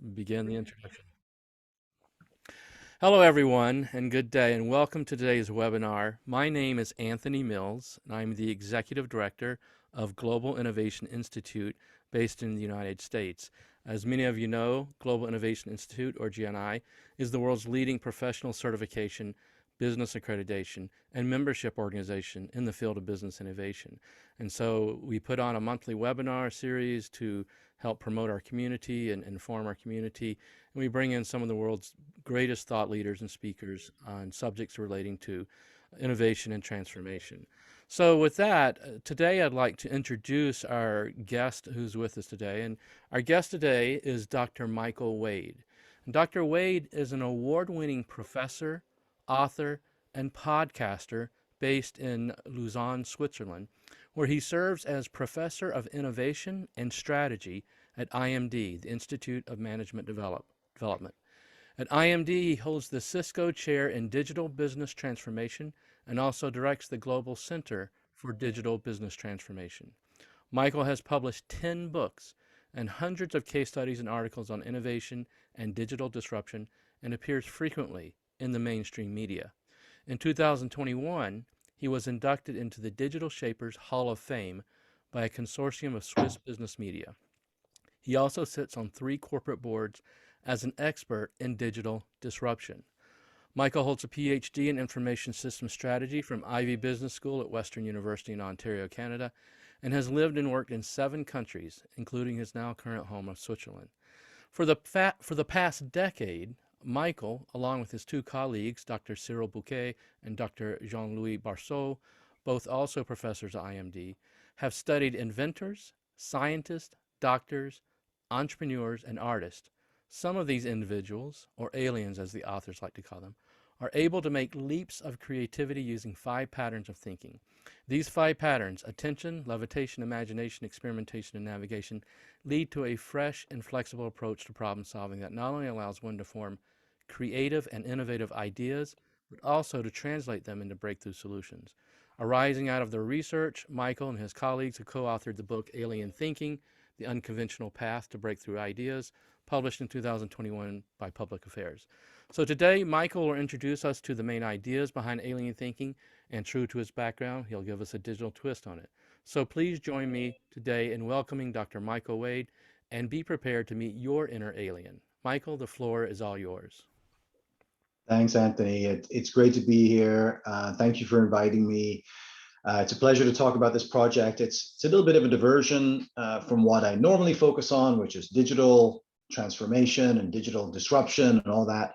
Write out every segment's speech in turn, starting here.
begin the introduction. Hello, everyone, and good day, and welcome to today's webinar. My name is Anthony Mills, and I'm the Executive Director of Global Innovation Institute based in the United States. As many of you know, Global Innovation Institute, or GNI, is the world's leading professional certification, business accreditation, and membership organization in the field of business innovation. And so we put on a monthly webinar series to help promote our community and inform our community. And we bring in some of the world's greatest thought leaders and speakers on subjects relating to innovation and transformation. So with that, today I'd like to introduce our guest who's with us today. And our guest today is Dr. Michael Wade. And Dr. Wade is an award-winning professor, author, and podcaster based in Lausanne, Switzerland, where he serves as Professor of Innovation and Strategy at IMD, the Institute of Management Development. At IMD, he holds the Cisco Chair in Digital Business Transformation and also directs the Global Center for Digital Business Transformation. Michael has published 10 books and hundreds of case studies and articles on innovation and digital disruption and appears frequently in the mainstream media. In 2021, he was inducted into the Digital Shapers Hall of Fame by a consortium of Swiss business media. He also sits on 3 corporate boards as an expert in digital disruption. Michael holds a PhD in Information Systems Strategy from Ivey Business School at Western University in Ontario, Canada, and has lived and worked in 7 countries, including his now current home of Switzerland. For the past decade, Michael, along with his 2 colleagues, Dr. Cyril Bouquet and Dr. Jean-Louis Barceau, both also professors at IMD, have studied inventors, scientists, doctors, entrepreneurs, and artists. Some of these individuals, or aliens as the authors like to call them, are able to make leaps of creativity using 5 patterns of thinking. These 5 patterns, attention, levitation, imagination, experimentation, and navigation, lead to a fresh and flexible approach to problem solving that not only allows one to form creative and innovative ideas, but also to translate them into breakthrough solutions. Arising out of their research, Michael and his colleagues have co-authored the book A.L.I.E.N Thinking, The Unconventional Path to Breakthrough Ideas, published in 2021 by Public Affairs. So today, Michael will introduce us to the main ideas behind A.L.I.E.N thinking, and true to his background, he'll give us a digital twist on it. So please join me today in welcoming Dr. Michael Wade, and be prepared to meet your inner alien. Michael, the floor is all yours. Thanks, Anthony. It's great to be here. Thank you for inviting me. It's a pleasure to talk about this project. It's a little bit of a diversion from what I normally focus on, which is digital transformation and digital disruption and all that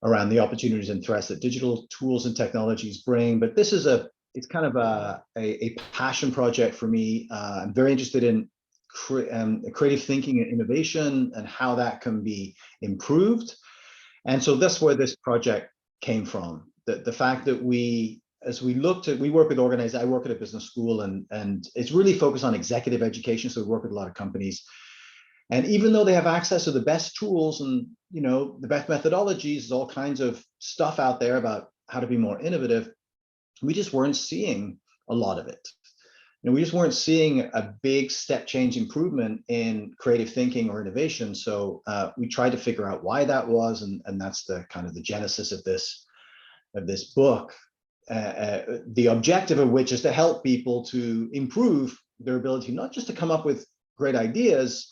around the opportunities and threats that digital tools and technologies bring. But this is it's kind of a passion project for me. I'm very interested in creative thinking and innovation and how that can be improved. And so that's where this project came from. The fact that as we looked at, we work with organizations, I work at a business school, and it's really focused on executive education. So we work with a lot of companies. And even though they have access to the best tools and the best methodologies, there's all kinds of stuff out there about how to be more innovative, we just weren't seeing a lot of it. We just weren't seeing a big step change improvement in creative thinking or innovation. So we tried to figure out why that was, and that's the kind of the genesis of this book. The objective of which is to help people to improve their ability not just to come up with great ideas,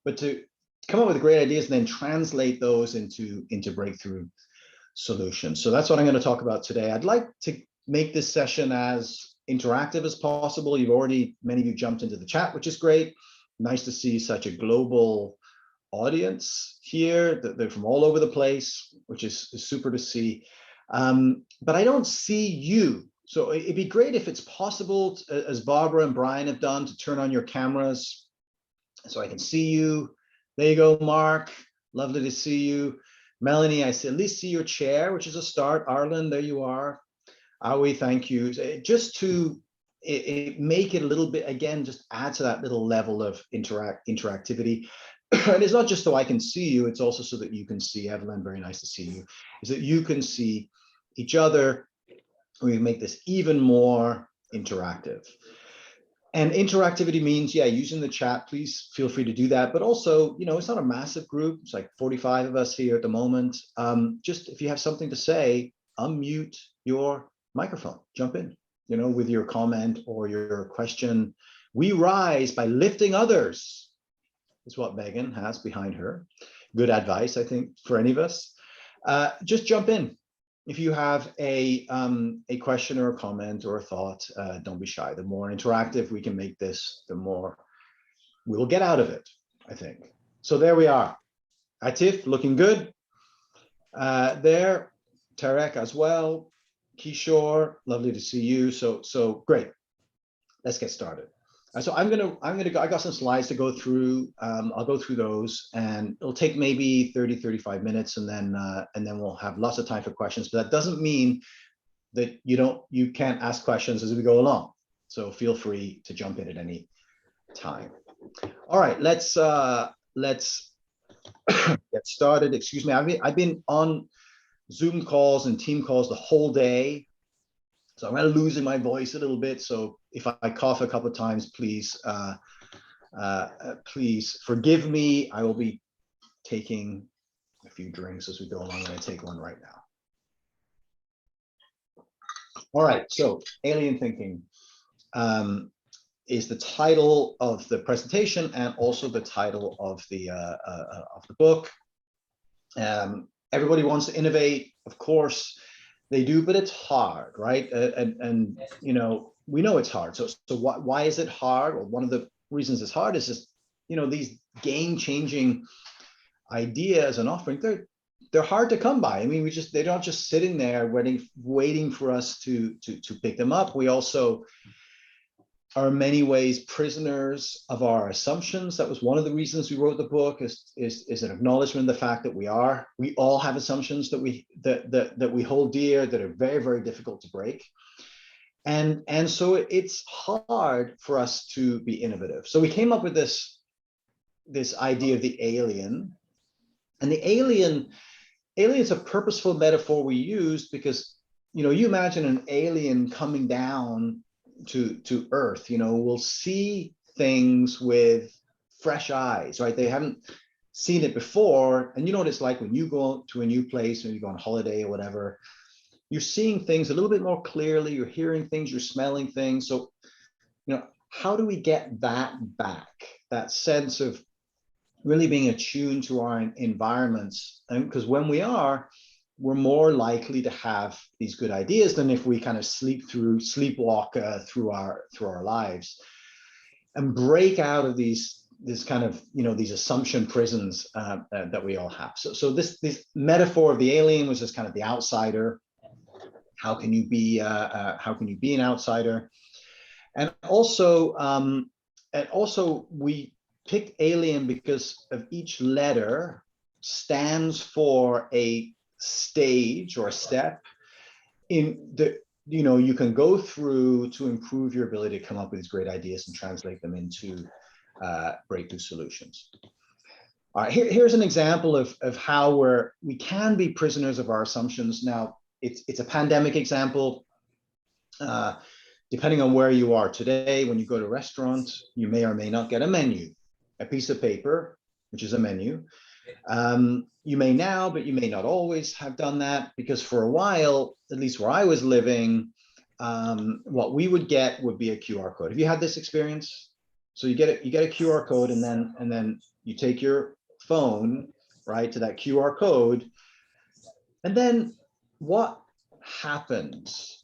but to come up with great ideas and then translate those into breakthrough solutions. So that's what I'm going to talk about today. I'd like to make this session as interactive as possible. Many of you jumped into the chat, which is great. Nice to see such a global audience here. They're from all over the place, which is super to see. But I don't see you. So it'd be great if it's possible, as Barbara and Brian have done, to turn on your cameras so I can see you. There you go, Mark. Lovely to see you. Melanie, I at least see your chair, which is a start. Arlen, there you are. Awi, thank you. Just to make it a little bit, again, just add to that little level of interactivity. And it's not just so I can see you, it's also so that you can see Evelyn. Very nice to see you. Is that you can see each other. We make this even more interactive. And interactivity means, yeah, using the chat, please feel free to do that. But also, it's not a massive group. It's like 45 of us here at the moment. Just if you have something to say, unmute your microphone, jump in, with your comment or your question. We rise by lifting others, is what Megan has behind her. Good advice, I think, for any of us. Just jump in. If you have a question or a comment or a thought, don't be shy. The more interactive we can make this, the more we will get out of it, I think. So there we are. Atif, looking good. There, Tarek as well. Kishore, lovely to see you. So great. Let's get started. So I'm gonna go. I got some slides to go through. I'll go through those, and it'll take maybe 30-35 minutes, and then we'll have lots of time for questions. But that doesn't mean that you can't ask questions as we go along. So feel free to jump in at any time. All right, let's get started. Excuse me. I've been on Zoom calls and team calls the whole day. So I'm going to lose in my voice a little bit. So if I cough a couple of times, please forgive me. I will be taking a few drinks as we go along. I'm going to take one right now. All right. So alien thinking is the title of the presentation and also the title of the book. Everybody wants to innovate, of course. They do, but it's hard, right? And we know it's hard. So why is it hard? Well, one of the reasons it's hard is just, these game-changing ideas and offerings, they're hard to come by. I mean, they're not just sitting there waiting for us to pick them up. We also are in many ways prisoners of our assumptions. That was one of the reasons we wrote the book, is an acknowledgement of the fact that we all have assumptions that we hold dear, that are very, very difficult to break. And so it's hard for us to be innovative. So we came up with this idea of the alien. And the alien is a purposeful metaphor we used because, you imagine an alien coming down to Earth, will see things with fresh eyes, right? They haven't seen it before. And you know what it's like when you go to a new place, when you go on holiday or whatever, you're seeing things a little bit more clearly, you're hearing things, you're smelling things. So, how do we get that back? That sense of really being attuned to our environments. And because when we're more likely to have these good ideas than if we kind of sleepwalk through our lives, and break out of this kind of these assumption prisons that we all have. So this metaphor of the alien was just kind of the outsider. How can you be an outsider? And also we picked alien because of each letter stands for a stage or a step in the you can go through to improve your ability to come up with these great ideas and translate them into breakthrough solutions. All right, here's an example of how we can be prisoners of our assumptions. Now it's a pandemic example. Depending on where you are today, when you go to a restaurant, you may or may not get a menu, a piece of paper, which is a menu. You may now, but you may not always have done that, because for a while, at least where I was living, what we would get would be a QR code. Have you had this experience? So you get a QR code, and then you take your phone, right, to that QR code, and then what happens,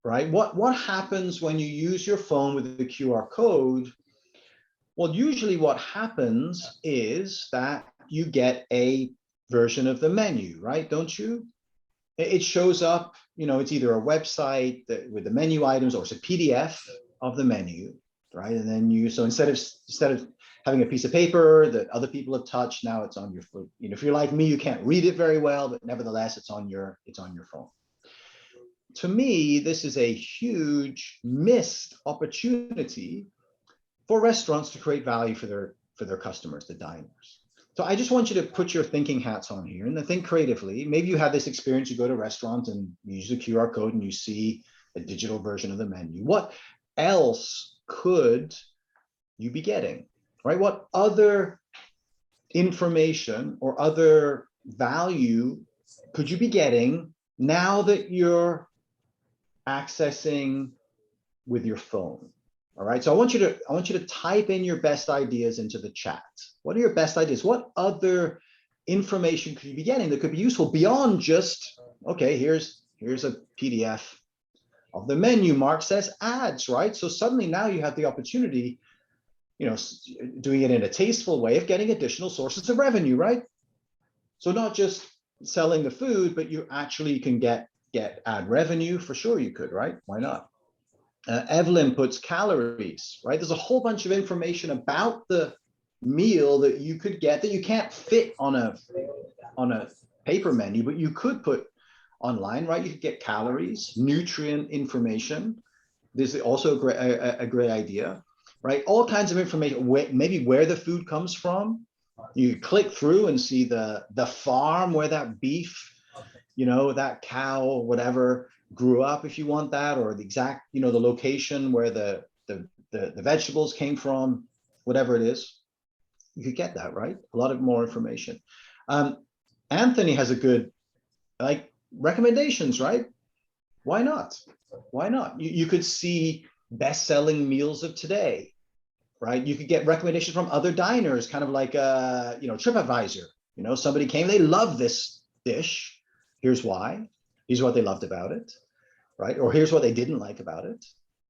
right? What happens when you use your phone with the QR code? Well, usually what happens is that you get a version of the menu, right? Don't you? It shows up, it's either a website with the menu items, or it's a PDF of the menu, right? And then so instead of having a piece of paper that other people have touched, now it's on your phone. If you're like me, you can't read it very well, but nevertheless, it's on your phone. To me, this is a huge missed opportunity for restaurants to create value for their customers, the diners. So I just want you to put your thinking hats on here and then think creatively. Maybe you had this experience, you go to a restaurant and you use a QR code and you see a digital version of the menu. What else could you be getting, right? What other information or other value could you be getting now that you're accessing with your phone? All right. So I want you to type in your best ideas into the chat. What are your best ideas? What other information could you be getting that could be useful beyond just, okay, here's a PDF of the menu. Mark says ads, right? So suddenly now you have the opportunity, you know, doing it in a tasteful way of getting additional sources of revenue, right? So not just selling the food, but you actually can get ad revenue. For sure you could, right? Why not? Evelyn puts calories, right? There's a whole bunch of information about the meal that you could get that you can't fit on a paper menu, but you could put online, right? You could get calories, nutrient information. This is also a great idea, right? All kinds of information, maybe where the food comes from. You click through and see the farm where that beef, you know, that cow, whatever, grew up, if you want that, or the exact, you know, the location where the vegetables came from, whatever it is, you could get that, right? A lot of more information. Anthony has a good, like, recommendations, right? Why not? Why not? You could see best-selling meals of today, right? You could get recommendations from other diners, kind of like, you know, TripAdvisor. You know, somebody came, they love this dish. Here's why. Here's what they loved about it, right? Or here's what they didn't like about it.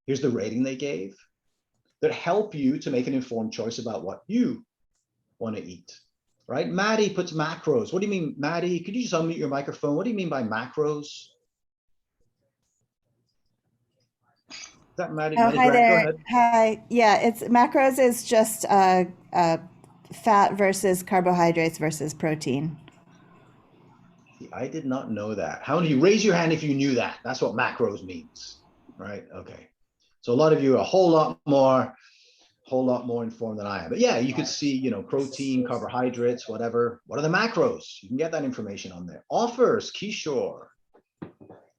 Here's the rating they gave, that help you to make an informed choice about what you want to eat, right? Maddie puts macros. What do you mean, Maddie? Could you just unmute your microphone? What do you mean by macros? Is that Maddie? Oh, Maddie hi Grant, go there. ahead. Hi. Yeah, it's macros is just fat versus carbohydrates versus protein. I did not know that. How many of you raise your hand if you knew that? That's what macros means, right? Okay. So a lot of you are a whole lot more informed than I am. But yeah, you could see, you know, protein, carbohydrates, whatever. What are the macros? You can get that information on there. Offers, Kishore,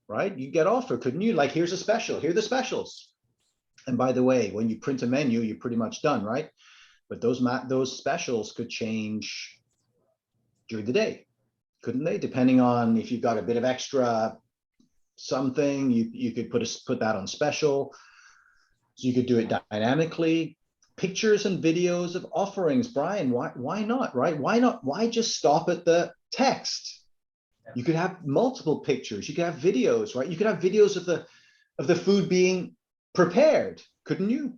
right? You get offer, couldn't you? Like, here's a special, here are the specials. And by the way, when you print a menu, you're pretty much done, right? But those specials could change during the day, couldn't they? Depending on if you've got a bit of extra something, you could put that on special. So you could do it dynamically. Pictures and videos of offerings. Brian, why not, right? Why not? Why just stop at the text? You could have multiple pictures. You could have videos, right? You could have videos of the food being prepared, couldn't you?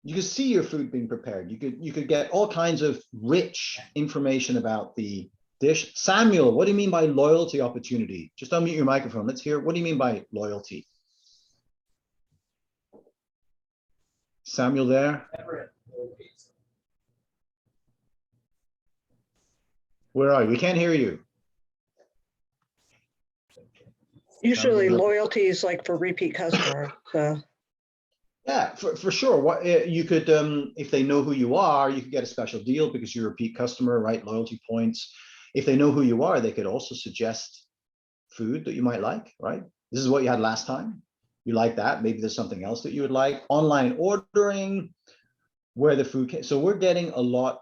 You could see your food being prepared. You could get all kinds of rich information about the dish. Samuel, what do you mean by loyalty opportunity? Just unmute your microphone. Let's hear. What do you mean by loyalty? Samuel there? Where are you? We can't hear you. Usually loyalty is like for repeat customers. So Yeah, for sure. What you could, if they know who you are, you could get a special deal because you're a repeat customer, right? Loyalty points. If they know who you are, they could also suggest food that you might like, right? This is what you had last time. You like that? Maybe there's something else that you would like. Online ordering, where the food came. So we're getting a lot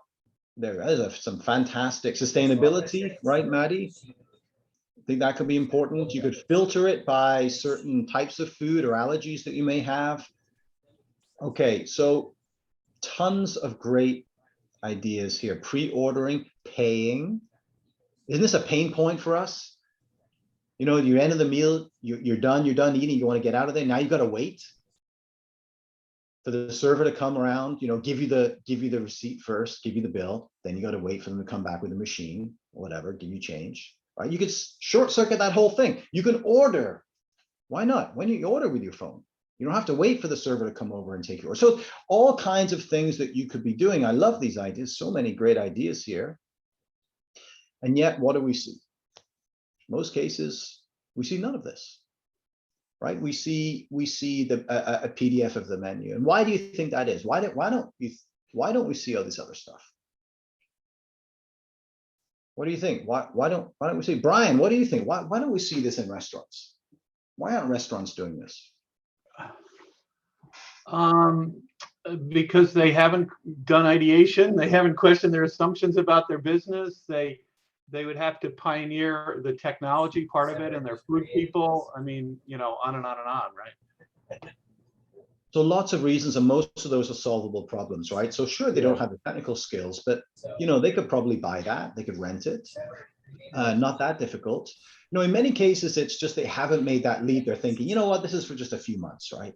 there. There's some fantastic sustainability, right, Maddie? I think that could be important. You could filter it by certain types of food or allergies that you may have. Okay, so tons of great ideas here. Pre-ordering, paying. Isn't this a pain point for us? You know, you end of the meal, you're done eating, you want to get out of there. Now you got to wait for the server to come around, you know, give you the receipt first, give you the bill, then you got to wait for them to come back with the machine, whatever, give you change, right? You could short circuit that whole thing. You can order. Why not? When you order with your phone, you don't have to wait for the server to come over and take your order. So all kinds of things that you could be doing. I love these ideas. So many great ideas here. And yet, what do we see? Most cases, we see none of this, right? We see a PDF of the menu. And why do you think that is? Why don't we see all this other stuff? What do you think? Why don't we see? Brian, what do you think? Why don't we see this in restaurants? Why aren't restaurants doing this? because they haven't done ideation, they haven't questioned their assumptions about their business. They would have to pioneer the technology part of it, and they're food people. I mean, you know, on and on and on, right? So lots of reasons, and most of those are solvable problems, right? So sure, they don't have the technical skills, but you know, they could probably buy that, they could rent it. Not that difficult. You know, in many cases, it's just they haven't made that leap. They're thinking, you know what, this is for just a few months, right?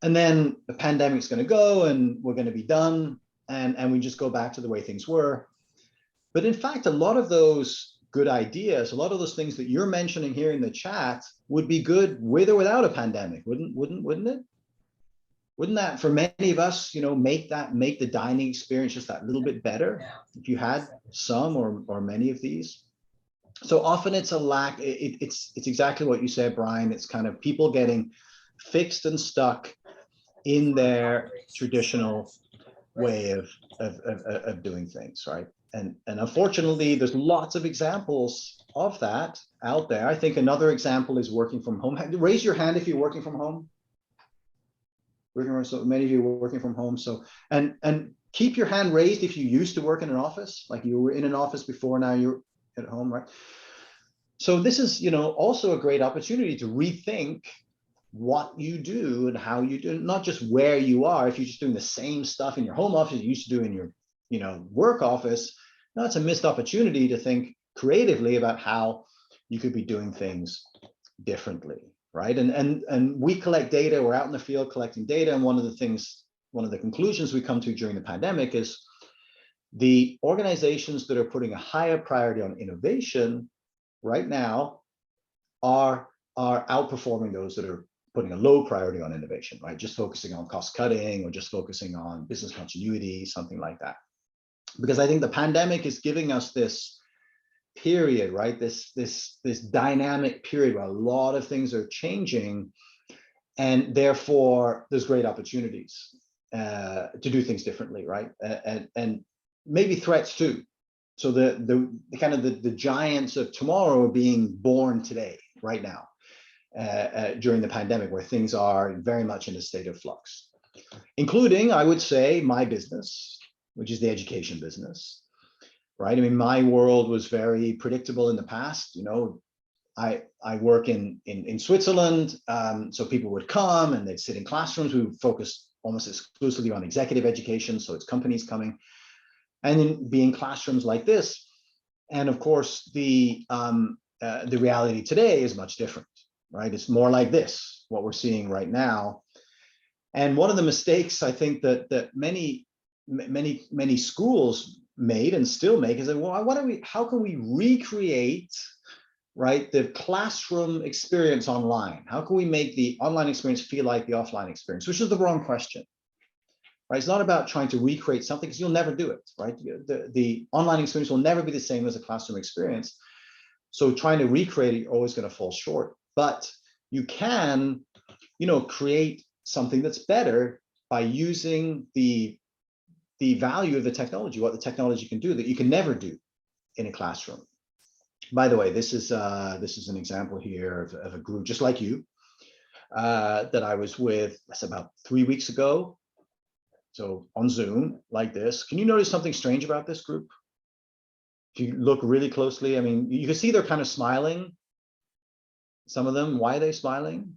And then the pandemic's going to go, and we're going to be done, and we just go back to the way things were. But in fact, a lot of those good ideas, a lot of those things that you're mentioning here in the chat would be good with or without a pandemic, wouldn't it? Wouldn't that, for many of us, you know, make the dining experience just that little bit better if you had some or many of these? So often it's a lack. It's exactly what you said, Brian. It's kind of people getting fixed and stuck in their traditional way of doing things, right? And unfortunately, there's lots of examples of that out there. I think another example is working from home. Raise your hand if you're working from home. So many of you are working from home. So and keep your hand raised if you used to work in an office, like you were in an office before, now you're at home, right? So this is, you know, also a great opportunity to rethink what you do and how you do, not just where you are. If you're just doing the same stuff in your home office you used to do in your, you know, work office, no, it's a missed opportunity to think creatively about how you could be doing things differently, right? And we collect data. We're out in the field collecting data, and one of the conclusions we come to during the pandemic is the organizations that are putting a higher priority on innovation right now are outperforming those that are putting a low priority on innovation, right? Just focusing on cost cutting or just focusing on business continuity, something like that. Because I think the pandemic is giving us this period, right? This dynamic period where a lot of things are changing, and therefore there's great opportunities to do things differently, right? And maybe threats too. So the kind of the giants of tomorrow are being born today, right now, during the pandemic, where things are very much in a state of flux, including, I would say, my business, which is the education business, right? I mean, my world was very predictable in the past. You know, I work in Switzerland, so people would come and they'd sit in classrooms. We would focus almost exclusively on executive education, so it's companies coming and then be in classrooms like this. And of course, the reality today is much different, right? It's more like this, what we're seeing right now. And one of the mistakes I think that many schools made and still make is that, well, how can we recreate, right, the classroom experience online? How can we make the online experience feel like the offline experience? Which is the wrong question, right? It's not about trying to recreate something, because you'll never do it, right? The online experience will never be the same as a classroom experience. So trying to recreate it, you're always going to fall short. But you can, you know, create something that's better by using the value of the technology, what the technology can do that you can never do in a classroom. By the way, this is an example here of a group just like you that I was with. That's about 3 weeks ago. So on Zoom like this. Can you notice something strange about this group? If you look really closely, I mean, you can see they're kind of smiling. Some of them. Why are they smiling?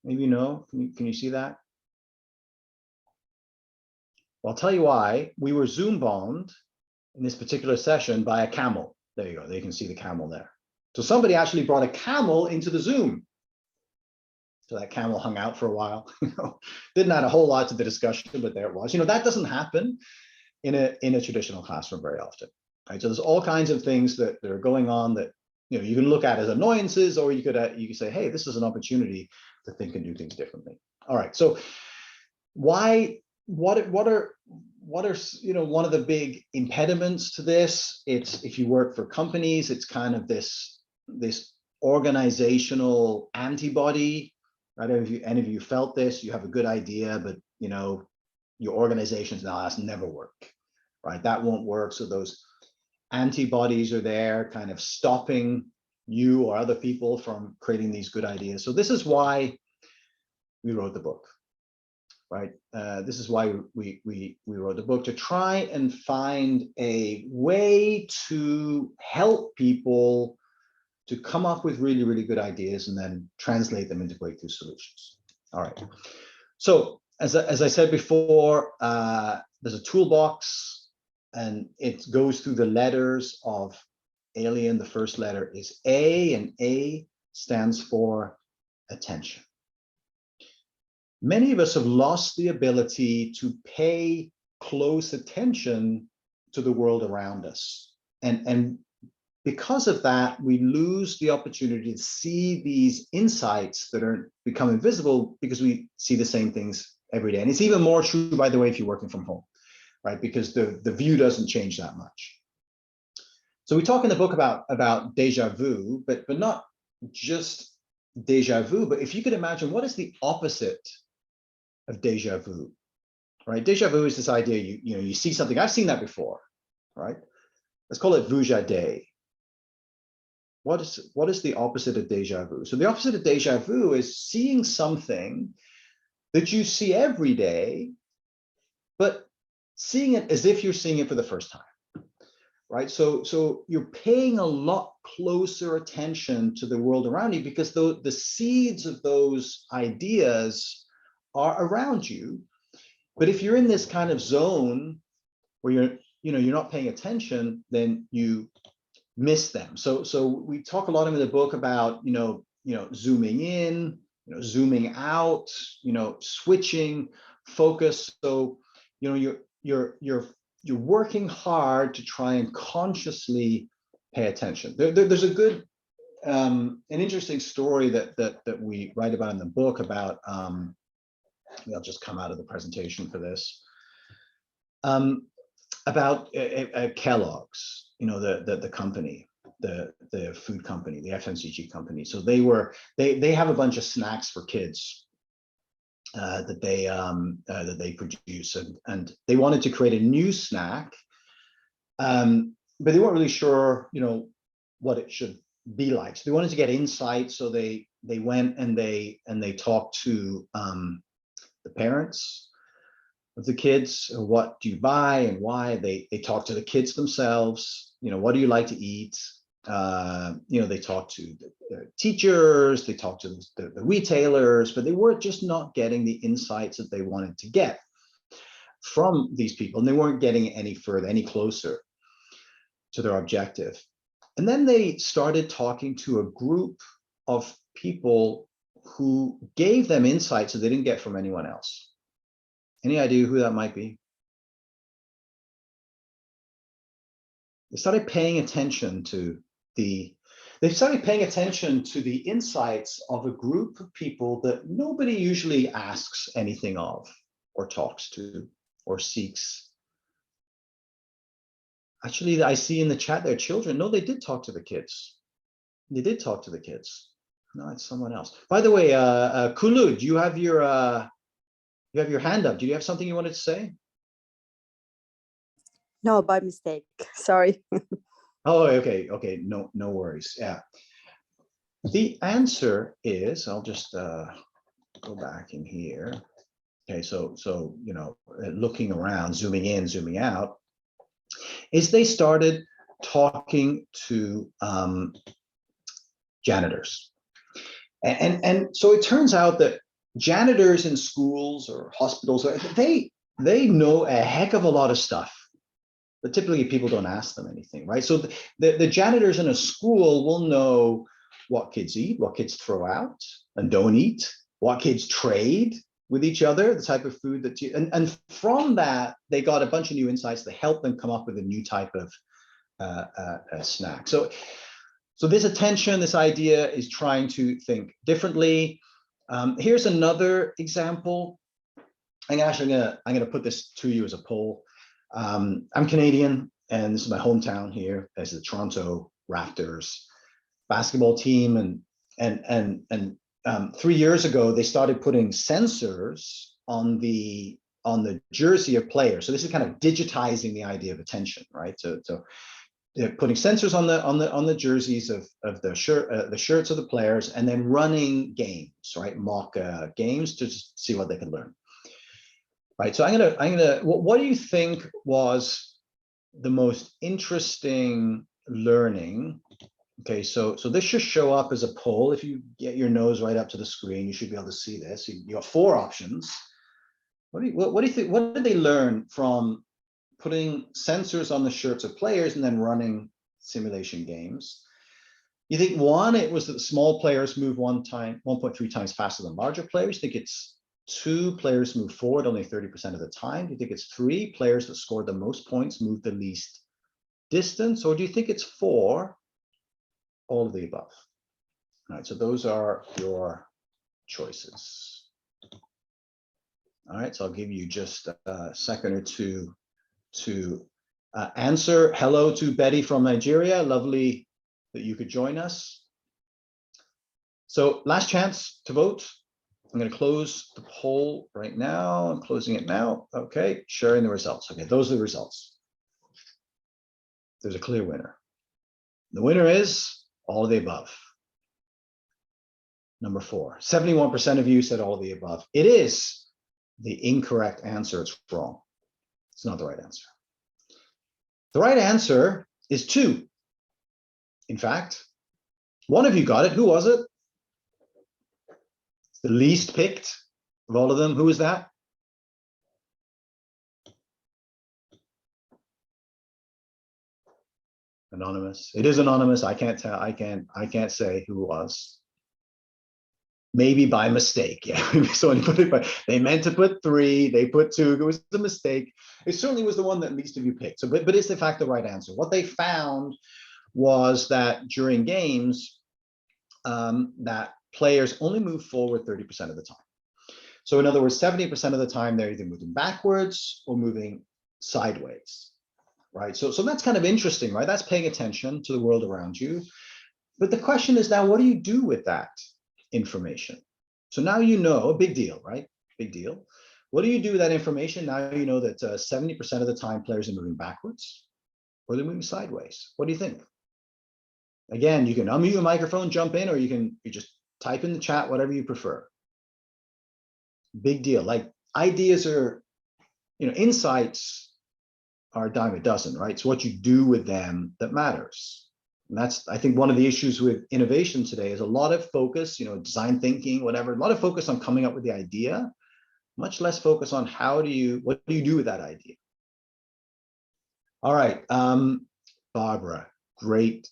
Maybe you know. Can you see that? Well, I'll tell you why. We were Zoom bombed in this particular session by a camel. There you go. There you can see the camel there. So somebody actually brought a camel into the Zoom. So that camel hung out for a while. You know, didn't add a whole lot to the discussion, but there it was. You know, that doesn't happen in a traditional classroom very often. Right? So there's all kinds of things that are going on that, you know, you can look at as annoyances, or you could say, hey, this is an opportunity to think and do things differently. All right. So what are you know, one of the big impediments to this? It's, if you work for companies, it's kind of this organizational antibody. I don't know if any of you felt this. You have a good idea, but you know, your organization's now, that's never work, right? That won't work. So those antibodies are there, kind of stopping you or other people from creating these good ideas. So this is why we wrote the book, right? This is why we wrote the book, to try and find a way to help people to come up with really, really good ideas and then translate them into breakthrough solutions. All right. So as I said before, there's a toolbox, and it goes through the letters of A.L.I.E.N. The first letter is A, and A stands for attention. Many of us have lost the ability to pay close attention to the world around us. And because of that, we lose the opportunity to see these insights that are become invisible because we see the same things every day. And it's even more true, by the way, if you're working from home, right? Because the view doesn't change that much. So we talk in the book about deja vu, but not just deja vu, but if you could imagine, what is the opposite of deja vu, right? Deja vu is this idea, you see something, I've seen that before, right? Let's call it vujade. What is the opposite of deja vu? So the opposite of deja vu is seeing something that you see every day, but seeing it as if you're seeing it for the first time, right? So you're paying a lot closer attention to the world around you because the seeds of those ideas are around you. But if you're in this kind of zone where you're not paying attention, then you miss them. So we talk a lot in the book about zooming in, zooming out, switching focus. So you're working hard to try and consciously pay attention. There's a good an interesting story that we write about in the book about I'll just come out of the presentation for this, about Kellogg's, the company, the food company, the FMCG company. So they have a bunch of snacks for kids that they produce, and they wanted to create a new snack, but they weren't really sure, what it should be like. So they wanted to get insight. So they went and they talked to the parents of the kids. What do you buy and why? They talk to the kids themselves. What do you like to eat? They talk to the teachers, they talk to the retailers, but they were just not getting the insights that they wanted to get from these people, and they weren't getting any further, any closer to their objective. And then they started talking to a group of people who gave them insights that they didn't get from anyone else. Any idea who that might be? They started paying attention to the insights of a group of people that nobody usually asks anything of, or talks to, or seeks. Actually, I see in the chat there, children. No, they did talk to the kids. They did talk to the kids. No, it's someone else. By the way, Kulu, do you have your hand up? Do you have something you wanted to say? No, by mistake. Sorry. Oh, okay. No worries. Yeah. The answer is, I'll just go back in here. Okay, so looking around, zooming in, zooming out, is they started talking to janitors. And so it turns out that janitors in schools or hospitals, they know a heck of a lot of stuff, but typically people don't ask them anything, right? So the janitors in a school will know what kids eat, what kids throw out and don't eat, what kids trade with each other, the type of food that and from that, they got a bunch of new insights that helped them come up with a new type of snack. So this attention, this idea is trying to think differently. Here's another example. I'm gonna put this to you as a poll. I'm Canadian, and this is my hometown here. This is the Toronto Raptors basketball team, and 3 years ago they started putting sensors on the jersey of players. So this is kind of digitizing the idea of attention, right? So they're putting sensors on the jerseys of the shirts of the players, and then running games, right? Mock games to see what they can learn. Right. So what do you think was the most interesting learning? Okay, so this should show up as a poll. If you get your nose right up to the screen, you should be able to see this. You got 4 options. What do you think? What did they learn from putting sensors on the shirts of players and then running simulation games? You think 1, it was that small players move 1.3 times faster than larger players? You think it's 2, players move forward only 30% of the time? Do you think it's 3, players that scored the most points move the least distance? Or do you think it's 4, all of the above? All right, so those are your choices. All right, so I'll give you just a second or two to answer. Hello to Betty from Nigeria. Lovely that you could join us. So last chance to vote. I'm going to close the poll right now. I'm closing it now. Okay, sharing the results. Okay, those are the results. There's a clear winner. The winner is all of the above. Number 4, 71% of you said all of the above. It is the incorrect answer. It's wrong. It's not the right answer. The right answer is 2. In fact, one of you got it. Who was it? The least picked of all of them. Who was that? Anonymous. It is anonymous. I can't tell. I can't say who it was. Maybe by mistake. Yeah. Someone put it by, they meant to put 3, they put 2. It was a mistake. It certainly was the one that least of you picked. So, but it's in fact the right answer. What they found was that during games, that players only move forward 30% of the time. So in other words, 70% of the time, they're either moving backwards or moving sideways, right? So that's kind of interesting, right? That's paying attention to the world around you. But the question is now, what do you do with that information? So now you know, a big deal, right? Big deal. What do you do with that information? Now you know that 70% of the time players are moving backwards or they're moving sideways. What do you think? Again, you can unmute your microphone, jump in, or you just type in the chat, whatever you prefer. Big deal. Like ideas are, insights are a dime a dozen, right? It's what you do with them that matters. And that's, I think, one of the issues with innovation today is a lot of focus, design thinking, whatever, a lot of focus on coming up with the idea, much less focus on what do you do with that idea? All right, Barbara, great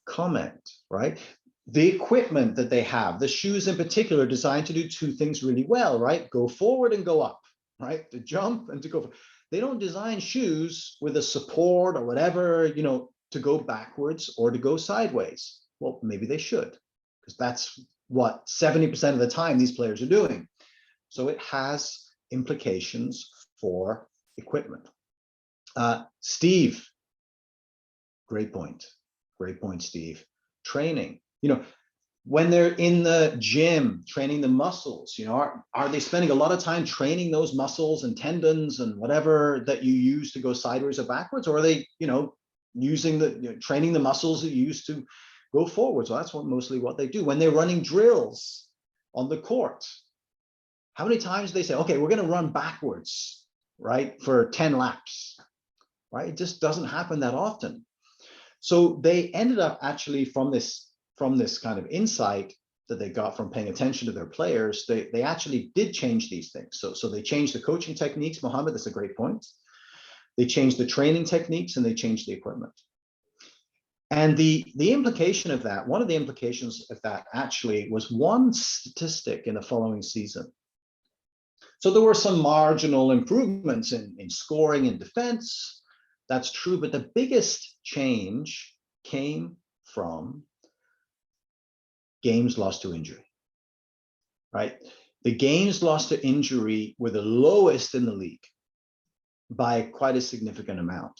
comment, right? The equipment that they have, the shoes in particular, are designed to do 2 things really well, right? Go forward and go up, right? To jump and to go. They don't design shoes with a support or whatever, to go backwards or to go sideways. Well, maybe they should, because that's what 70% of the time these players are doing. So it has implications for equipment. Steve, great point. Great point, Steve. Training. When they're in the gym training the muscles, are they spending a lot of time training those muscles and tendons and whatever that you use to go sideways or backwards? Or are they, using training the muscles that you use to go forwards? Well, that's mostly what they do. When they're running drills on the court, how many times do they say, okay, we're going to run backwards, right, for 10 laps, right? It just doesn't happen that often. So they ended up actually from this kind of insight that they got from paying attention to their players, they actually did change these things. So they changed the coaching techniques, Mohammed, that's a great point. They changed the training techniques and they changed the equipment. And the implication of that, one of the implications of that actually was one statistic in the following season. So there were some marginal improvements in scoring and defense. That's true, but the biggest change came from games lost to injury, right? The games lost to injury were the lowest in the league by quite a significant amount,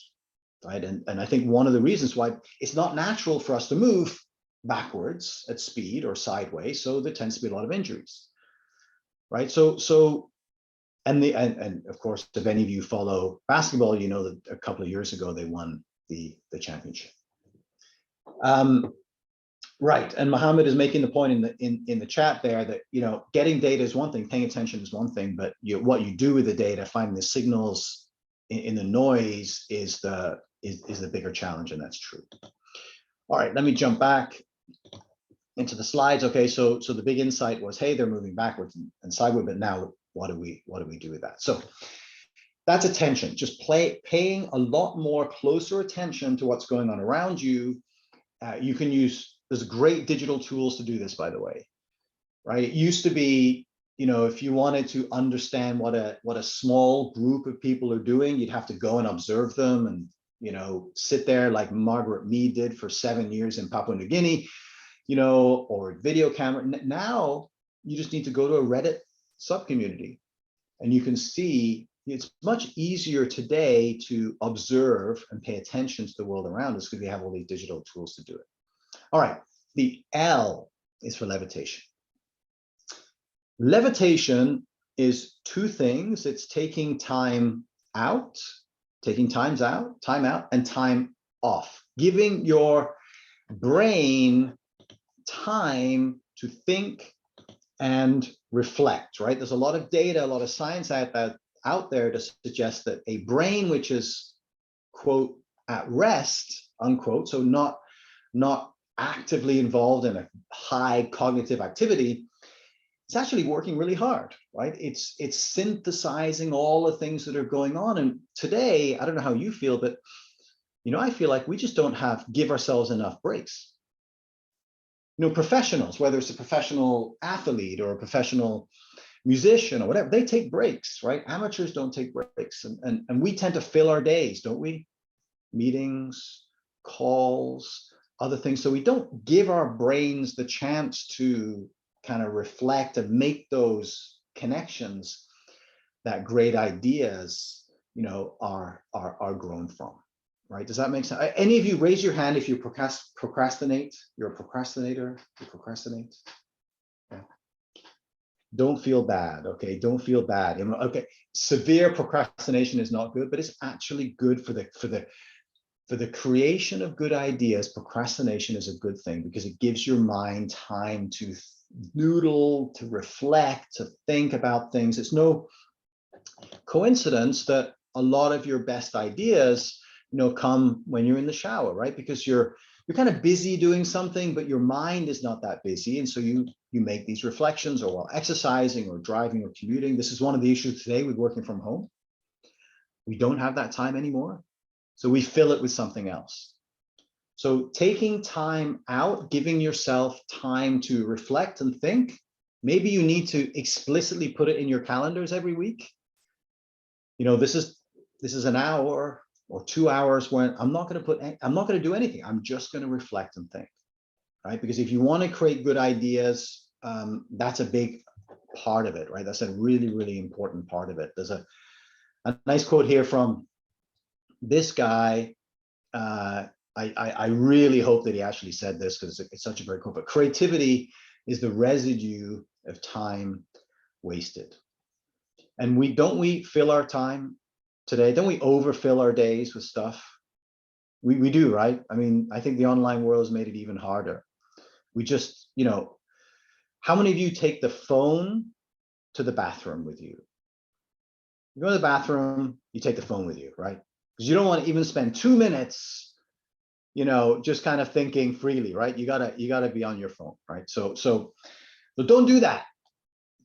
right? And I think one of the reasons why it's not natural for us to move backwards at speed or sideways, so there tends to be a lot of injuries, right? And of course, if any of you follow basketball, you know that a couple of years ago they won the championship. Right, and Mohammed is making the point in the chat there that, you know, getting data is one thing, paying attention is one thing, but what you do with the data, finding the signals in the noise is the bigger challenge, and that's true. All right, let me jump back into the slides. Okay, so the big insight was, hey, they're moving backwards and sideways, but now what do we do with that? So that's attention, just paying a lot more closer attention to what's going on around you. You can use, there's great digital tools to do this, by the way, right? It used to be, you know, if you wanted to understand what a small group of people are doing, you'd have to go and observe them and, you know, sit there like Margaret Mead did for 7 years in Papua New Guinea, you know, or video camera. Now you just need to go to a Reddit subcommunity and you can see it's much easier today to observe and pay attention to the world around us because we have all these digital tools to do it. All right, the L is for levitation. Levitation is two things. It's taking time out, time out, and time off, giving your brain time to think and reflect, right? There's a lot of data, a lot of science out there to suggest that a brain which is, quote, at rest, unquote, so not actively involved in a high cognitive activity, it's actually working really hard, right? It's synthesizing all the things that are going on. And today, I don't know how you feel, but, you know, I feel like we just don't give ourselves enough breaks. You know, professionals, whether it's a professional athlete or a professional musician or whatever, they take breaks, right? Amateurs don't take breaks. And we tend to fill our days, don't we? Meetings, calls, other things. So we don't give our brains the chance to kind of reflect and make those connections that great ideas, you know, are grown from, right? Does that make sense? Any of you raise your hand if you procrastinate? You're a procrastinator, you procrastinate? Yeah. Don't feel bad, okay? Don't feel bad. Okay, severe procrastination is not good, but it's actually good for the creation of good ideas. Procrastination is a good thing because it gives your mind time to noodle, to reflect, to think about things. It's no coincidence that a lot of your best ideas, you know, come when you're in the shower, right? Because you're kind of busy doing something, but your mind is not that busy. And so you make these reflections, or while exercising or driving or commuting. This is one of the issues today with working from home. We don't have that time anymore. So we fill it with something else. So taking time out, giving yourself time to reflect and think. Maybe you need to explicitly put it in your calendars every week. You know, this is an hour or 2 hours when I'm not going to do anything. I'm just going to reflect and think, right? Because if you want to create good ideas, that's a big part of it, right? That's a really, really important part of it. There's a nice quote here from this guy. I really hope that he actually said this because it's such a great quote, but creativity is the residue of time wasted. And we fill our time today? Don't we overfill our days with stuff? We do, right? I mean, I think the online world has made it even harder. We just, you know, how many of you take the phone to the bathroom with you? You go to the bathroom, you take the phone with you, right? Because you don't want to even spend 2 minutes, you know, just kind of thinking freely, right? You gotta be on your phone, right? So don't do that.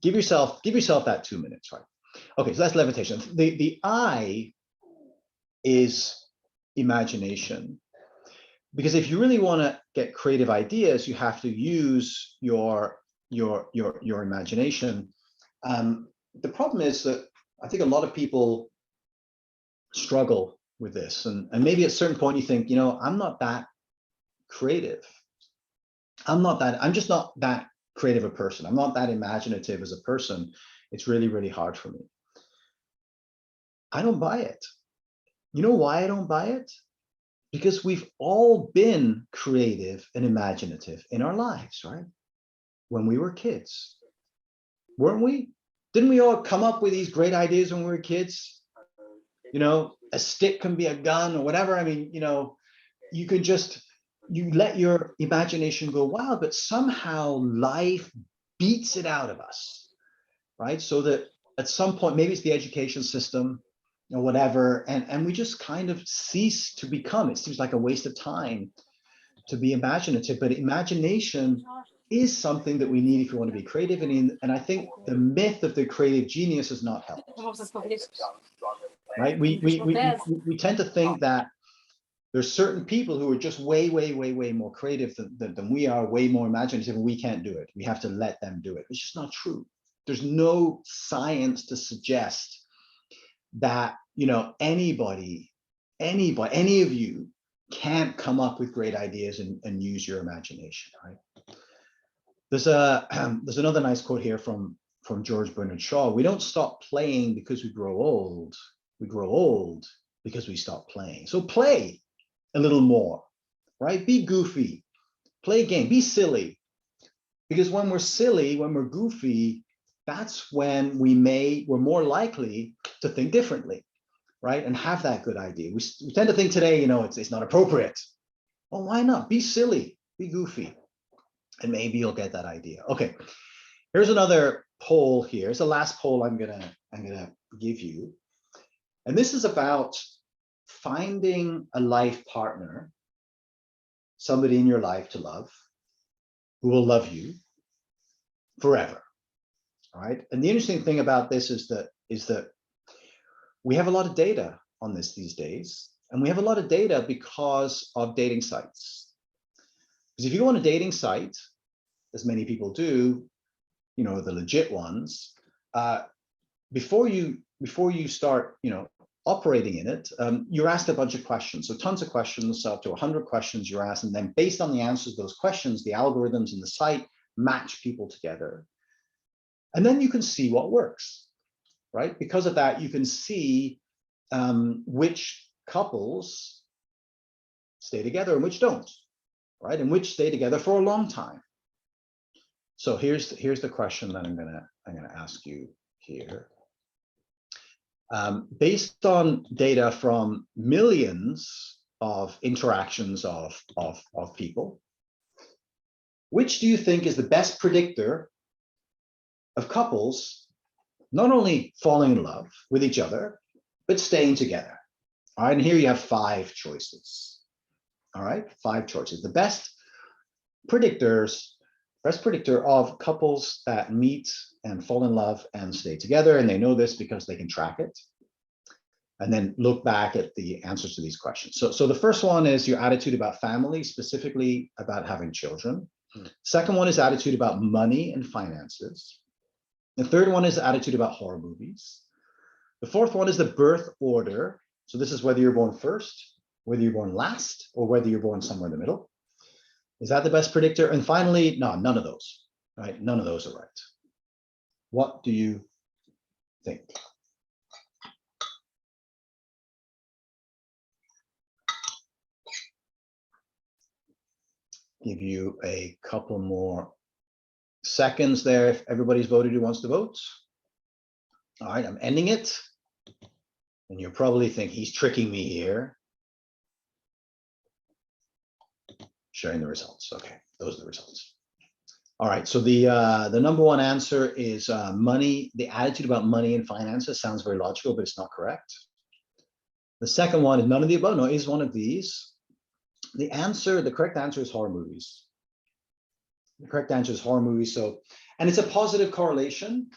Give yourself that 2 minutes, right? Okay, so that's levitation. The I is imagination, because if you really want to get creative ideas, you have to use your imagination. The problem is that I think a lot of people struggle with this, and maybe at a certain point you think, you know, I'm not that creative. I'm just not that creative a person. I'm not that imaginative as a person. It's really, really hard for me. I don't buy it. You know why I don't buy it? Because we've all been creative and imaginative in our lives, right? When we were kids, weren't we? Didn't we all come up with these great ideas when we were kids? You know, a stick can be a gun or whatever. I mean, you know, you could just you let your imagination go wild, but somehow life beats it out of us, right? So that at some point, maybe it's the education system or whatever, and we just kind of cease to become. It seems like a waste of time to be imaginative, but imagination is something that we need if we want to be creative. And I think the myth of the creative genius has not helped, right? We tend to think that there's certain people who are just way more creative than we are, way more imaginative, and we can't do it. We have to let them do it. It's just not true. There's no science to suggest that, you know, anybody, any of you can't come up with great ideas and use your imagination, right? There's another nice quote here from George Bernard Shaw. We don't stop playing because we grow old. We grow old because we stop playing. So play a little more, right? Be goofy, play a game, be silly. Because when we're silly, when we're goofy, that's when we're more likely to think differently, right? And have that good idea. We tend to think today, you know, it's not appropriate. Well, why not? Be silly, be goofy, and maybe you'll get that idea. Okay, here's another poll here. It's the last poll I'm gonna give you. And this is about finding a life partner, somebody in your life to love, who will love you forever. All right. And the interesting thing about this is that we have a lot of data on this these days. And we have a lot of data because of dating sites. Because if you go on a dating site, as many people do, you know, the legit ones, before you start, you know, operating in it, you're asked a bunch of questions. So tons of questions, up to 100 questions you're asked. And then based on the answers to those questions, the algorithms in the site match people together. And then you can see what works, right? Because of that, you can see which couples stay together and which don't, right? And which stay together for a long time. So here's the question that I'm gonna ask you here. Based on data from millions of interactions of people, which do you think is the best predictor of couples not only falling in love with each other, but staying together? All right, and here you have 5 choices. All right, 5 choices. The best predictor of couples that meet and fall in love and stay together, and they know this because they can track it, and then look back at the answers to these questions. So the first one is your attitude about family, specifically about having children. Second one is attitude about money and finances. The third one is attitude about horror movies. The fourth one is the birth order. So this is whether you're born first, whether you're born last, or whether you're born somewhere in the middle. Is that the best predictor? And finally, no, none of those, right? None of those are right. What do you think? Give you a couple more seconds there if everybody's voted who wants to vote. All right, I'm ending it. And you'll probably think he's tricking me here. Sharing the results. Okay, those are the results. All right, so the number one answer is money. The attitude about money and finances sounds very logical, but it's not correct. The second one is none of the above. No, is one of these. The correct answer is horror movies. The correct answer is horror movies. So, and it's a positive correlation.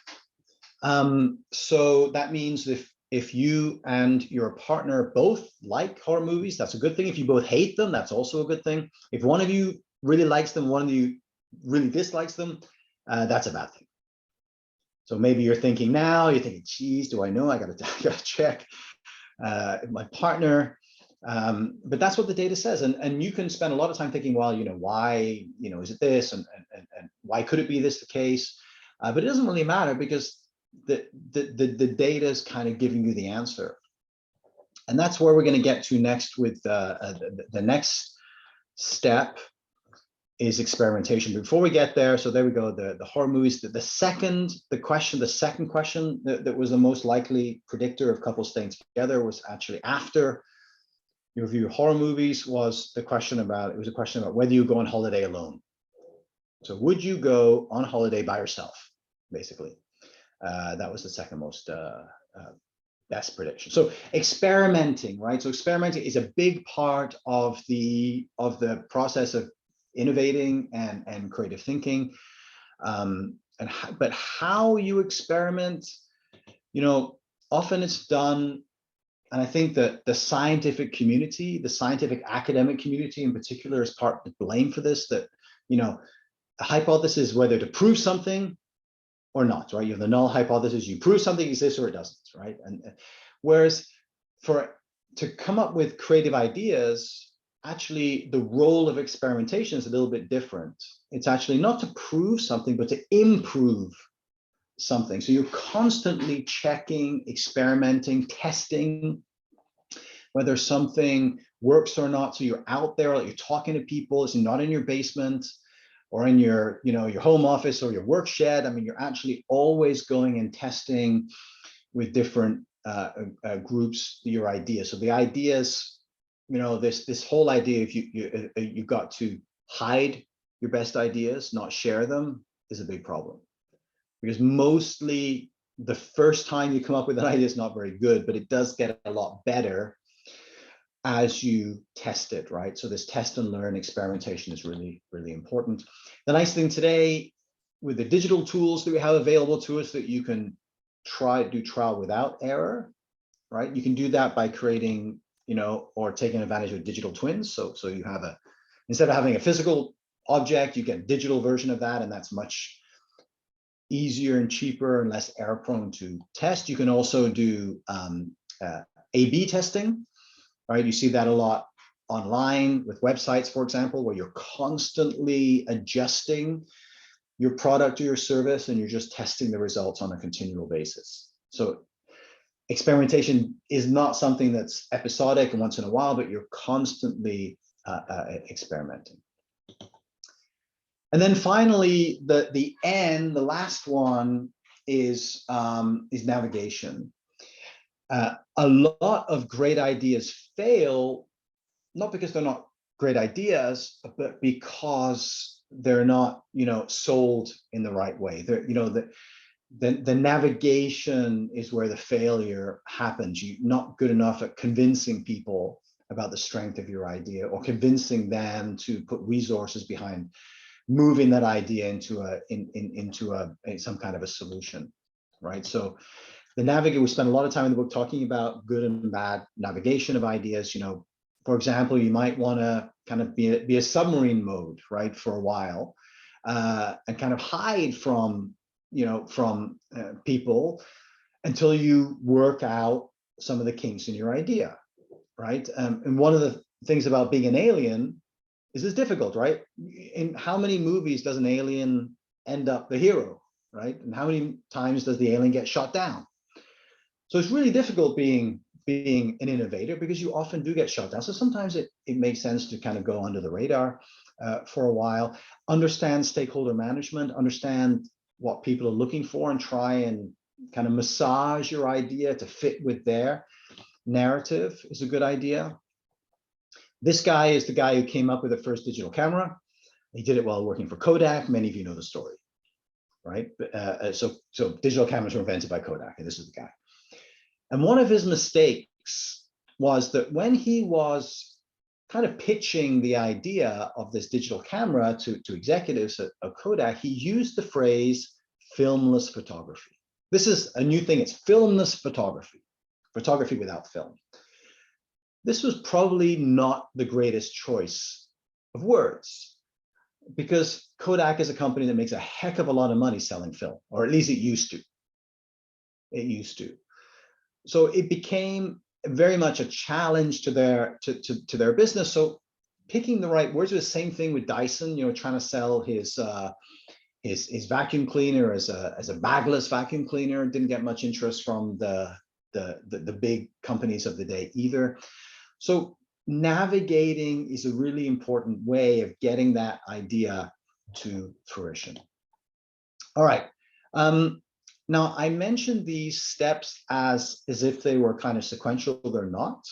So that means if you and your partner both like horror movies, that's a good thing. If you both hate them, that's also a good thing. If one of you really likes them, one of you really dislikes them, that's a bad thing. So maybe you're thinking, geez, do I know? I gotta check my partner. But that's what the data says. And you can spend a lot of time thinking, well, why, is it this? And why could it be this the case? But it doesn't really matter because the data is kind of giving you the answer. And that's where we're going to get to next with the next step is experimentation. Before we get there, so there we go, the horror movies. The second question that was the most likely predictor of couples staying together was actually after Your review of horror movies was a question about whether you go on holiday alone. So would you go on holiday by yourself, basically? That was the second most best prediction. So experimenting, right? So experimenting is a big part of the process of innovating and creative thinking. But how you experiment, often it's done, and I think that the scientific community, the scientific academic community in particular, is part to blame for this. That a hypothesis, whether to prove something or not, right? You have the null hypothesis, you prove something exists or it doesn't, right? And whereas to come up with creative ideas, actually the role of experimentation is a little bit different. It's actually not to prove something, but to improve something. So you're constantly checking, experimenting, testing whether something works or not. So you're out there, like you're talking to people. It's not in your basement or in your, your home office or your work shed. I mean, you're actually always going and testing with different groups your ideas. So the ideas, this whole idea, if you've got to hide your best ideas, not share them, is a big problem. Because mostly the first time you come up with an idea is not very good, but it does get a lot better as you test it, right? So this test and learn experimentation is really, really important. The nice thing today with the digital tools that we have available to us, that you can do trial without error, right? You can do that by creating, or taking advantage of digital twins. So you have instead of having a physical object, you get a digital version of that, and that's much easier and cheaper and less error prone to test. You can also do A/B testing, right? You see that a lot online with websites, for example, where you're constantly adjusting your product or your service, and you're just testing the results on a continual basis. So experimentation is not something that's episodic and once in a while, but you're constantly experimenting. And then finally, the N, the last one, is navigation. A lot of great ideas fail, not because they're not great ideas, but because they're not, sold in the right way. The navigation is where the failure happens. You're not good enough at convincing people about the strength of your idea, or convincing them to put resources behind moving that idea into some kind of a solution, right? So the navigator, we spend a lot of time in the book talking about good and bad navigation of ideas. For example, you might want to kind of be a submarine mode, right, for a while, and kind of hide from people until you work out some of the kinks in your idea, right? And one of the things about being an alien is it's difficult, right? In how many movies does an alien end up the hero, right? And how many times does the alien get shot down? So it's really difficult being an innovator, because you often do get shot down. So sometimes it makes sense to kind of go under the radar for a while, understand stakeholder management, understand what people are looking for, and try and kind of massage your idea to fit with their narrative is a good idea. This guy is the guy who came up with the first digital camera. He did it while working for Kodak. Many of you know the story, right? So digital cameras were invented by Kodak, and this is the guy. And one of his mistakes was that when he was kind of pitching the idea of this digital camera to executives at Kodak, he used the phrase filmless photography. This is a new thing. It's filmless photography, photography without film. This was probably not the greatest choice of words, because Kodak is a company that makes a heck of a lot of money selling film, or at least it used to. It used to. So it became very much a challenge to their business. So picking the right words was the same thing with Dyson, trying to sell his vacuum cleaner as a bagless vacuum cleaner. Didn't get much interest from the big companies of the day either. So navigating is a really important way of getting that idea to fruition. All right. Now, I mentioned these steps as if they were kind of sequential. They're not.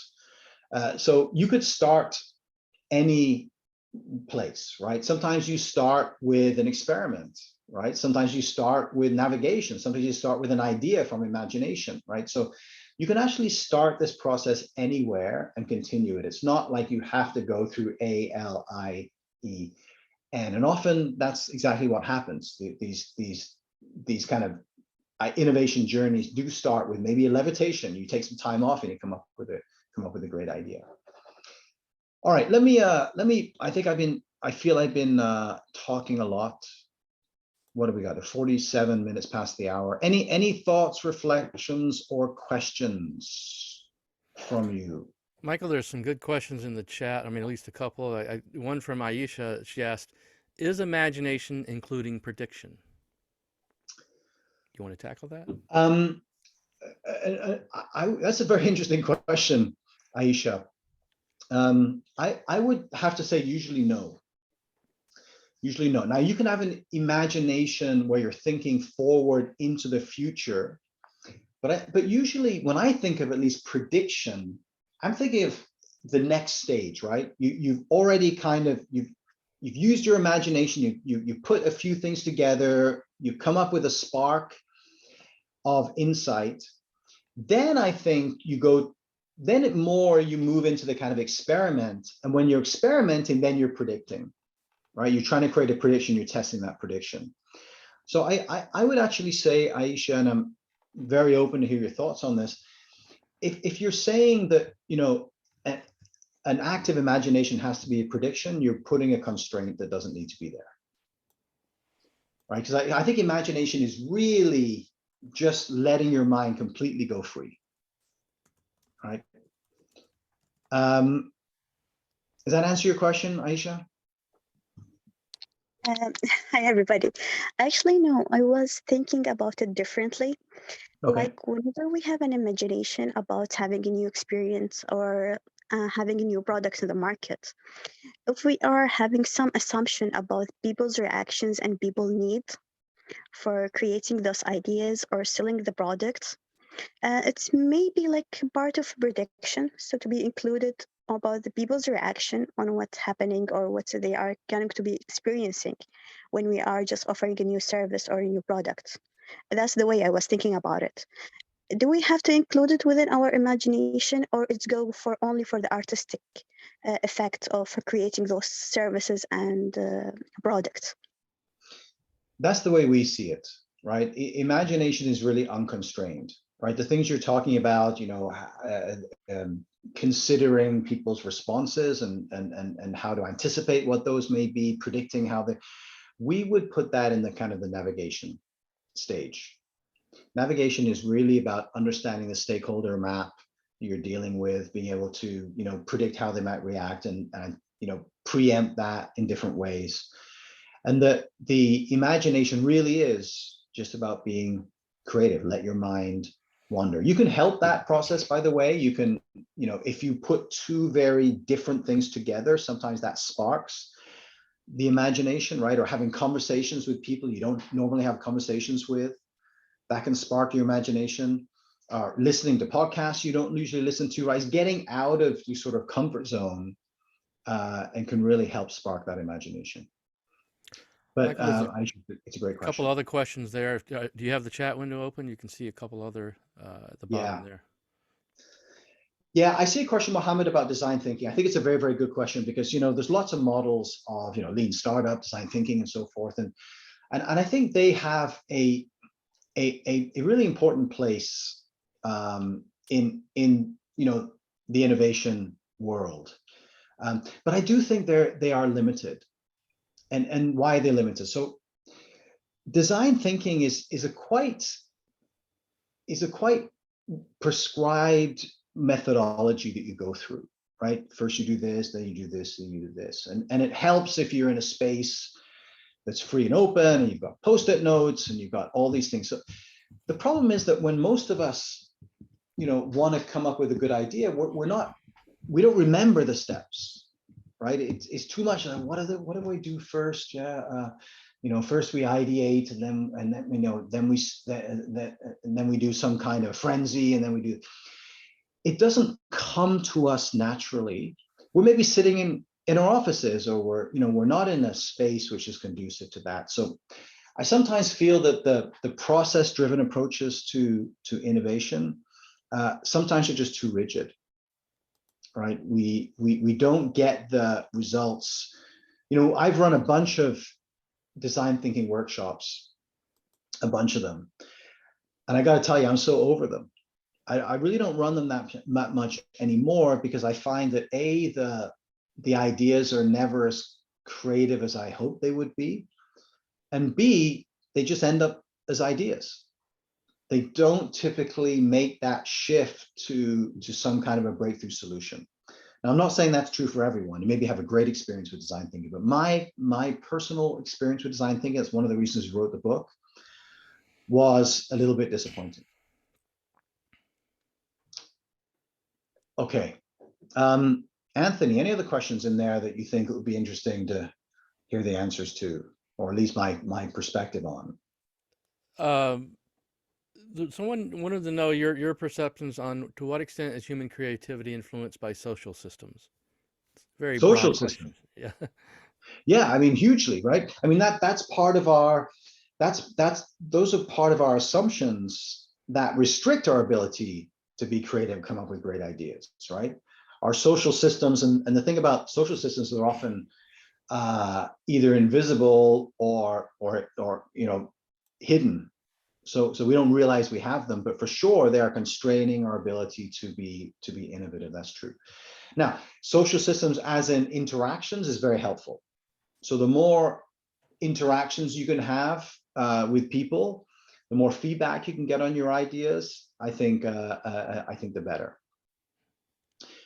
So you could start any place, right? Sometimes you start with an experiment, right? Sometimes you start with navigation. Sometimes you start with an idea from imagination, right? So you can actually start this process anywhere and continue it. It's not like you have to go through A.L.I.E.N. And often that's exactly what happens. These kind of innovation journeys do start with maybe a levitation. You take some time off and you come up with a great idea. All right, let me, I feel I've been talking a lot. What do we got? 47 minutes past the hour. Any thoughts, reflections, or questions from you? Michael, there's some good questions in the chat. I mean, at least a couple. One from Aisha. She asked, "Is imagination including prediction?" You want to tackle that? That's a very interesting question, Aisha. I would have to say usually no. Usually no. Now you can have an imagination where you're thinking forward into the future, but usually when I think of at least prediction, I'm thinking of the next stage, right? You've already kind of you've used your imagination. You put a few things together. You come up with a spark of insight. Then I think you go. Then you move into the kind of experiment, and when you're experimenting, then you're predicting. Right? You're trying to create a prediction, you're testing that prediction. So I would actually say, Aisha, and I'm very open to hear your thoughts on this. If you're saying that, an active imagination has to be a prediction, you're putting a constraint that doesn't need to be there. Right? Because I think imagination is really just letting your mind completely go free. Right? Does that answer your question, Aisha? Hi, everybody. Actually, no, I was thinking about it differently. Okay. Like, whenever we have an imagination about having a new experience or having a new product in the market, if we are having some assumption about people's reactions and people need for creating those ideas or selling the products, it's maybe like part of prediction, so to be included about the people's reaction on what's happening or what they are going to be experiencing when we are just offering a new service or a new product. That's the way I was thinking about it. Do we have to include it within our imagination, or it's go for only for the artistic effect of creating those services and products? That's the way we see it, right? Imagination is really unconstrained, right? The things you're talking about, considering people's responses and how to anticipate what those may be, predicting how we would put that in the kind of the navigation stage. Navigation is really about understanding the stakeholder map you're dealing with, being able to, predict how they might react and preempt that in different ways. And the imagination really is just about being creative. Let your mind wander. You can help that process, by the way. You can, if you put two very different things together, sometimes that sparks the imagination, right? Or having conversations with people you don't normally have conversations with, that can spark your imagination. Listening to podcasts you don't usually listen to, right? It's getting out of your sort of comfort zone and can really help spark that imagination. But Michael, it's a great a couple question. other questions there. Do you have the chat window open? You can see a couple other at the bottom there. Yeah, I see a question, Mohammed, about design thinking. I think it's a very, very good question because, there's lots of models of, lean startup, design thinking, and so forth. And I think they have a really important place in the innovation world. But I do think they are limited. And why are they limited? So design thinking is a quite prescribed methodology that you go through, right? First you do this, then you do this, then you do this. And it helps if you're in a space that's free and open and you've got post-it notes and you've got all these things. So the problem is that when most of us, want to come up with a good idea, we don't remember the steps, right? It's too much. What do we do first? First we ideate and then we do some kind of frenzy and then we do. it doesn't come to us naturally. We're maybe sitting in our offices, or we're not in a space which is conducive to that. So I sometimes feel that the process-driven approaches to innovation sometimes are just too rigid, right? We don't get the results. I've run a bunch of design thinking workshops, a bunch of them, and I got to tell you, I'm so over them. I really don't run them that much anymore, because I find that the ideas are never as creative as I hope they would be, and B, they just end up as ideas. They don't typically make that shift to some kind of a breakthrough solution. Now, I'm not saying that's true for everyone. You maybe have a great experience with design thinking, but my personal experience with design thinking, that's one of the reasons we wrote the book, was a little bit disappointing. Okay. Anthony, any other questions in there that you think it would be interesting to hear the answers to, or at least my perspective on? Someone wanted to know your perceptions on to what extent is human creativity influenced by social systems. Very Social broad system. question. Yeah. Yeah, I mean, hugely, right? I mean, that's part of our, those are part of our assumptions that restrict our ability to be creative, come up with great ideas, right? Our social systems, and the thing about social systems, they're often either invisible or hidden. So we don't realize we have them, but for sure they are constraining our ability to be innovative. That's true. Now, social systems as in interactions is very helpful. So the more interactions you can have with people, the more feedback you can get on your ideas, I think the better.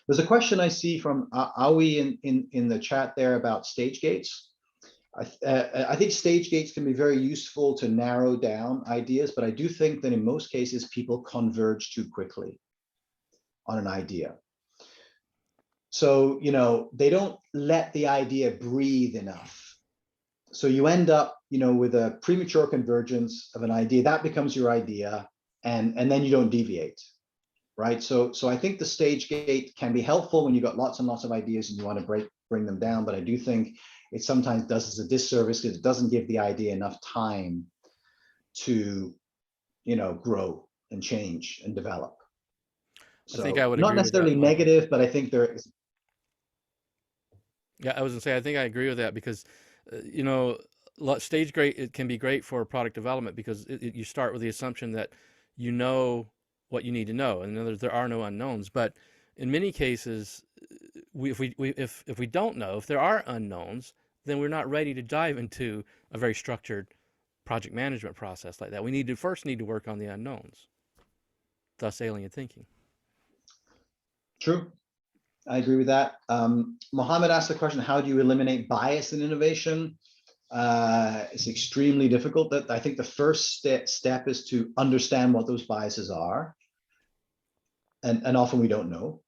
There's a question I see from A.L.I.E. in the chat there about stage gates. I think stage gates can be very useful to narrow down ideas, but I do think that in most cases people converge too quickly on an idea. So, they don't let the idea breathe enough. So you end up, with a premature convergence of an idea that becomes your idea, and then you don't deviate, right? So I think the stage gate can be helpful when you've got lots and lots of ideas and you want to bring them down, but I do think it sometimes does us a disservice because it doesn't give the idea enough time to, grow and change and develop. I think I So would not agree with that, necessarily Michael. negative, but I think there is. Yeah, I was gonna say I think I agree with that because, stage great it can be great for product development because you start with the assumption that you know what you need to know, and there are no unknowns. But in many cases, if we don't know, if there are unknowns, then we're not ready to dive into a very structured project management process like that. We need to work on the unknowns. Thus, alien thinking. True. I agree with that. Mohammed asked the question, how do you eliminate bias in innovation? It's extremely difficult. That I think the first step is to understand what those biases are. And often we don't know.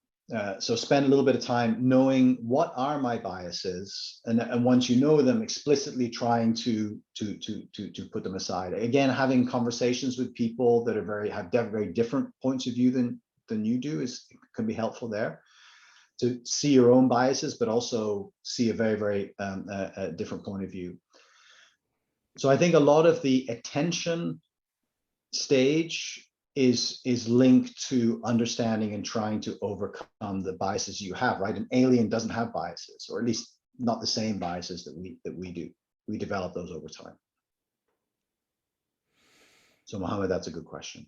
So spend a little bit of time knowing what are my biases, and once you know them, explicitly trying to put them aside. Again, having conversations with people that have very different points of view than you do can be helpful there, to see your own biases, but also see a very different point of view. So I think a lot of the attention stage is linked to understanding and trying to overcome the biases you have, right? An alien doesn't have biases, or at least not the same biases that we do. We develop those over time. So Mohammed, that's a good question.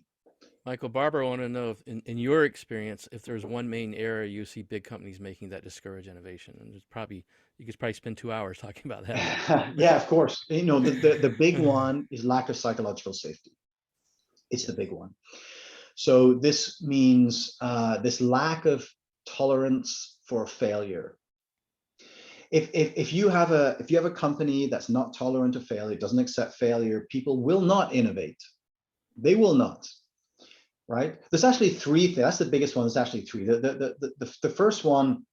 Michael, Barbara wanted to know if, in your experience, if there's one main error you see big companies making that discourage innovation, and you could probably spend 2 hours talking about that. Yeah, of course. The big one is lack of psychological safety. It's the big one. So this means this lack of tolerance for failure. If you have a company that's not tolerant of failure, doesn't accept failure, people will not innovate. They will not. Right? There's actually three things. That's the biggest one. There's actually three. The first one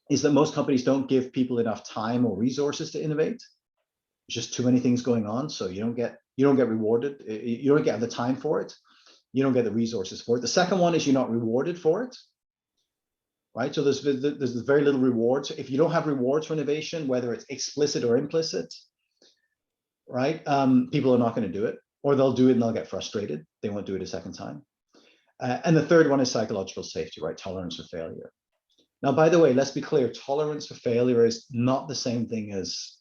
is that most companies don't give people enough time or resources to innovate. There's just too many things going on, so you don't get rewarded. You don't get the time for it. You don't get the resources for it. The second one is you're not rewarded for it. right? So there's very little rewards. If you don't have rewards for innovation, whether it's explicit or implicit, right? People are not going to do it, or they'll do it and they'll get frustrated. They won't do it a second time. And the third one is psychological safety, right? Tolerance for failure. Now, by the way, let's be clear, tolerance for failure is not the same thing as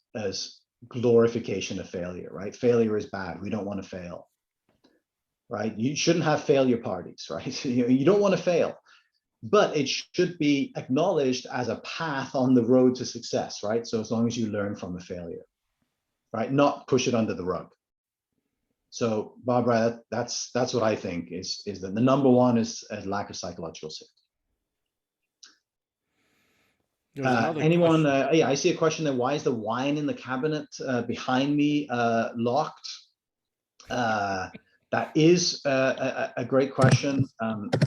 glorification of failure, right? Failure is bad. We don't want to fail, right? You shouldn't have failure parties, right? You don't want to fail, but it should be acknowledged as a path on the road to success, right? So as long as you learn from the failure, right? Not push it under the rug. So Barbara, that's what I think is that the number one is a lack of psychological safety. There's another Anyone? question. Yeah, I see a question there. Why is the wine in the cabinet behind me locked? That is a great question.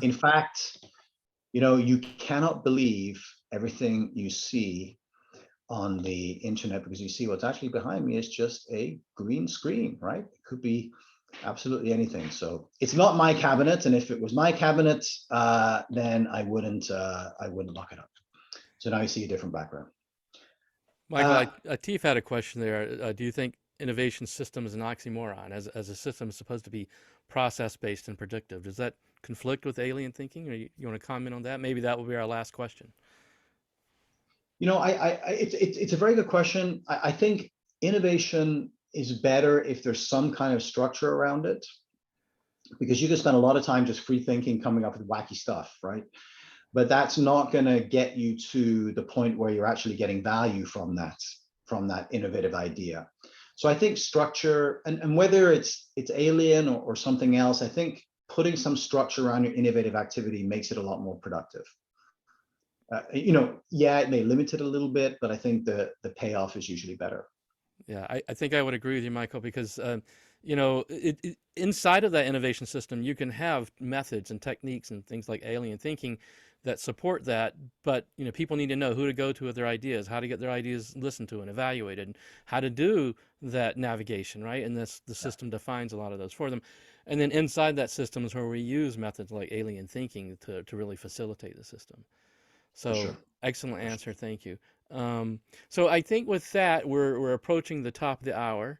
In fact, you cannot believe everything you see on the internet, because you see what's actually behind me is just a green screen, right? It could be absolutely anything. So it's not my cabinet, and if it was my cabinet, then I wouldn't lock it up. So now you see a different background. Michael, Atif had a question there. Do you think innovation system is an oxymoron, as a system is supposed to be process-based and predictive? Does that conflict with alien thinking, or you want to comment on that? Maybe that will be our last question. It's a very good question. I think innovation is better if there's some kind of structure around it, because you can spend a lot of time just free thinking, coming up with wacky stuff, right? But that's not going to get you to the point where you're actually getting value from that innovative idea. So I think structure, and whether it's A.L.I.E.N or something else, I think putting some structure around your innovative activity makes it a lot more productive. Yeah, it may limit it a little bit, but I think the payoff is usually better. Yeah, I think I would agree with you, Michael, because inside of that innovation system, you can have methods and techniques and things like alien thinking that support that, but people need to know who to go to with their ideas, how to get their ideas listened to and evaluated, and how to do that navigation, right? And the system defines a lot of those for them. And then inside that system is where we use methods like alien thinking to really facilitate the system. So Sure. excellent answer, thank you. So I think with that, we're approaching the top of the hour,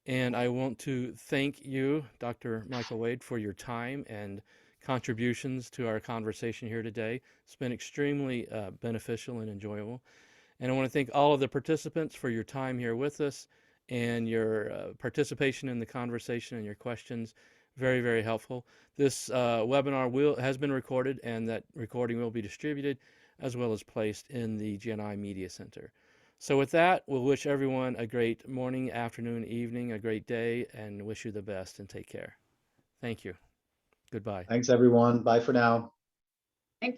and I want to thank you, Dr. Michael Wade, for your time and contributions to our conversation here today. It's been extremely beneficial and enjoyable. And I want to thank all of the participants for your time here with us and your participation in the conversation and your questions. Very, very helpful. This webinar has been recorded, and that recording will be distributed as well as placed in the GNI Media Center. So with that, we'll wish everyone a great morning, afternoon, evening, a great day, and wish you the best, and take care. Thank you. Goodbye. Thanks, everyone. Bye for now.